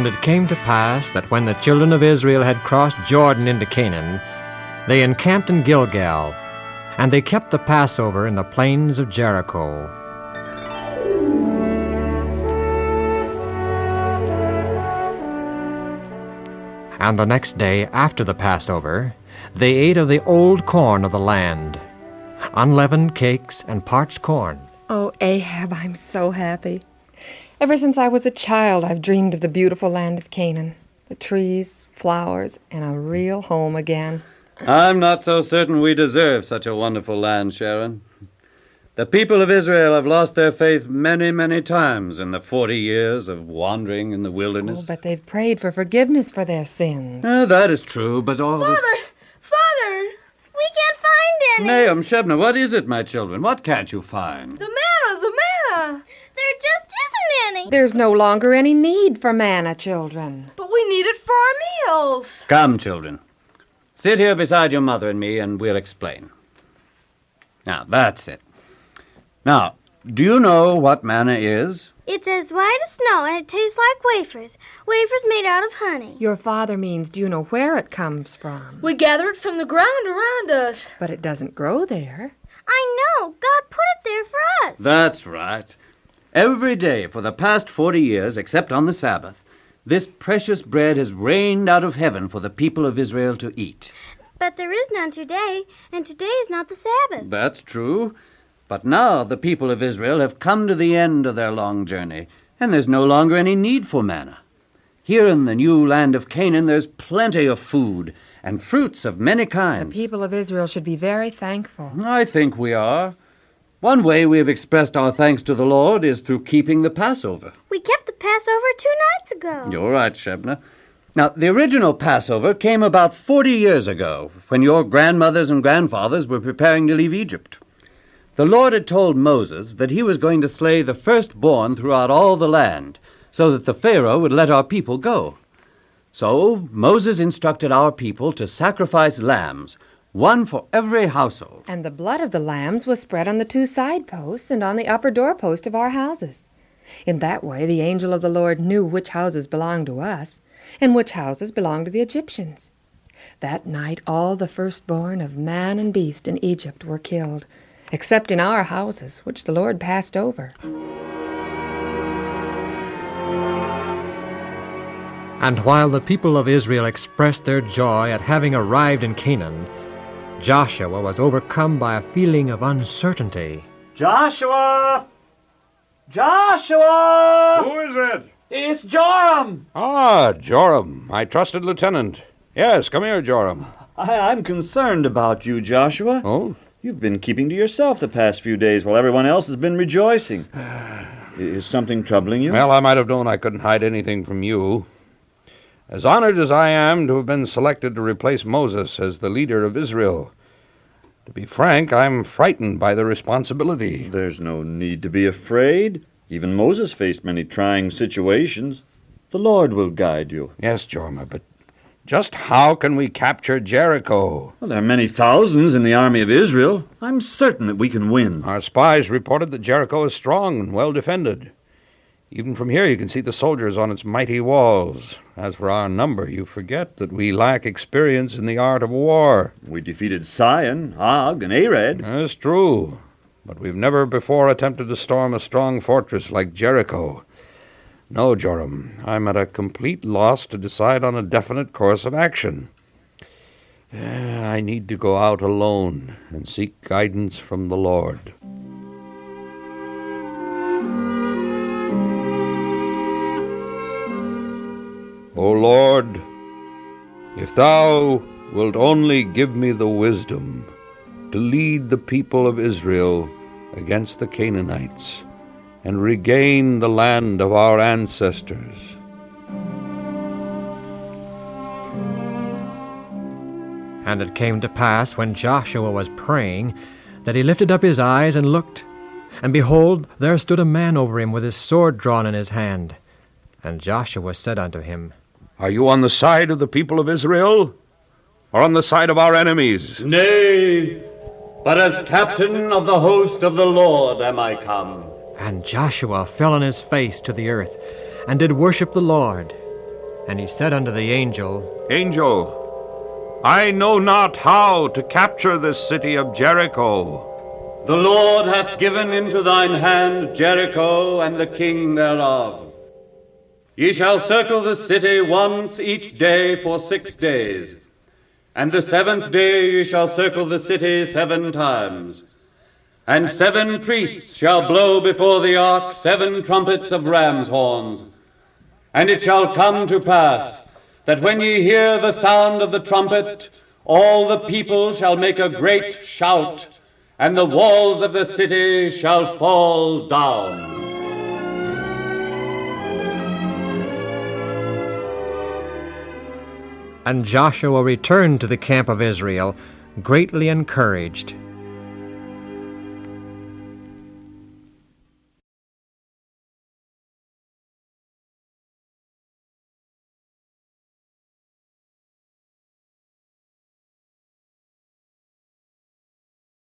And it came to pass that when the children of Israel had crossed Jordan into Canaan, they encamped in Gilgal, and they kept the Passover in the plains of Jericho. And the next day after the Passover, they ate of the old corn of the land, unleavened cakes and parched corn. Oh, Ahab, I'm so happy. Ever since I was a child, I've dreamed of the beautiful land of Canaan, the trees, flowers, and a real home again. I'm not so certain we deserve such a wonderful land, Sharon. The people of Israel have lost their faith many, many times in the 40 years of wandering in the wilderness. Oh, but they've prayed for forgiveness for their sins. That is true, but all Father! Father! We can't find any! Nahum, Shebna, what is it, my children? What can't you find? The manna! There just isn't any! There's no longer any need for manna, children. But we need it for our meals. Come, children. Sit here beside your mother and me, and we'll explain. Now, that's it. Now, do you know what manna is? It's as white as snow, and it tastes like wafers. Wafers made out of honey. Your father means, do you know where it comes from? We gather it from the ground around us. But it doesn't grow there. I know. God put it there for us. That's right. Every day for the past 40 years, except on the Sabbath, this precious bread has rained out of heaven for the people of Israel to eat. But there is none today, and today is not the Sabbath. That's true. But now the people of Israel have come to the end of their long journey, and there's no longer any need for manna. Here in the new land of Canaan, there's plenty of food and fruits of many kinds. The people of Israel should be very thankful. I think we are. One way we have expressed our thanks to the Lord is through keeping the Passover. We kept the Passover 2 nights ago. You're right, Shebna. Now, the original Passover came about 40 years ago, when your grandmothers and grandfathers were preparing to leave Egypt. The Lord had told Moses that he was going to slay the firstborn throughout all the land, so that the Pharaoh would let our people go. So Moses instructed our people to sacrifice lambs, one for every household. And the blood of the lambs was spread on the 2 side posts and on the upper doorpost of our houses. In that way the angel of the Lord knew which houses belonged to us and which houses belonged to the Egyptians. That night all the firstborn of man and beast in Egypt were killed, except in our houses, which the Lord passed over. And while the people of Israel expressed their joy at having arrived in Canaan, Joshua was overcome by a feeling of uncertainty. Joshua! Joshua! Who is it? It's Joram! Ah, Joram, my trusted lieutenant. Yes, come here, Joram. I'm concerned about you, Joshua. Oh? You've been keeping to yourself the past few days while everyone else has been rejoicing. Is something troubling you? Well, I might have known I couldn't hide anything from you. As honored as I am to have been selected to replace Moses as the leader of Israel, to be frank, I'm frightened by the responsibility. There's no need to be afraid. Even Moses faced many trying situations. The Lord will guide you. Yes, Jorma, but just how can we capture Jericho? Well, there are many thousands in the army of Israel. I'm certain that we can win. Our spies reported that Jericho is strong and well defended. Even from here you can see the soldiers on its mighty walls. As for our number, you forget that we lack experience in the art of war. We defeated Sihon, Og, and Arad. That's true, but we've never before attempted to storm a strong fortress like Jericho. No, Joram, I'm at a complete loss to decide on a definite course of action. I need to go out alone and seek guidance from the Lord. O Lord, if thou wilt only give me the wisdom to lead the people of Israel against the Canaanites and regain the land of our ancestors. And it came to pass, when Joshua was praying, that he lifted up his eyes and looked, and behold, there stood a man over him with his sword drawn in his hand. And Joshua said unto him, Are you on the side of the people of Israel, or on the side of our enemies? Nay, but as captain of the host of the Lord am I come. And Joshua fell on his face to the earth, and did worship the Lord. And he said unto the angel, Angel, I know not how to capture this city of Jericho. The Lord hath given into thine hand Jericho and the king thereof. Ye shall circle the city once each day for 6 days. And the 7th day ye shall circle the city 7 times. And 7 priests shall blow before the ark 7 trumpets of ram's horns. And it shall come to pass that when ye hear the sound of the trumpet, all the people shall make a great shout, and the walls of the city shall fall down. And Joshua returned to the camp of Israel, greatly encouraged,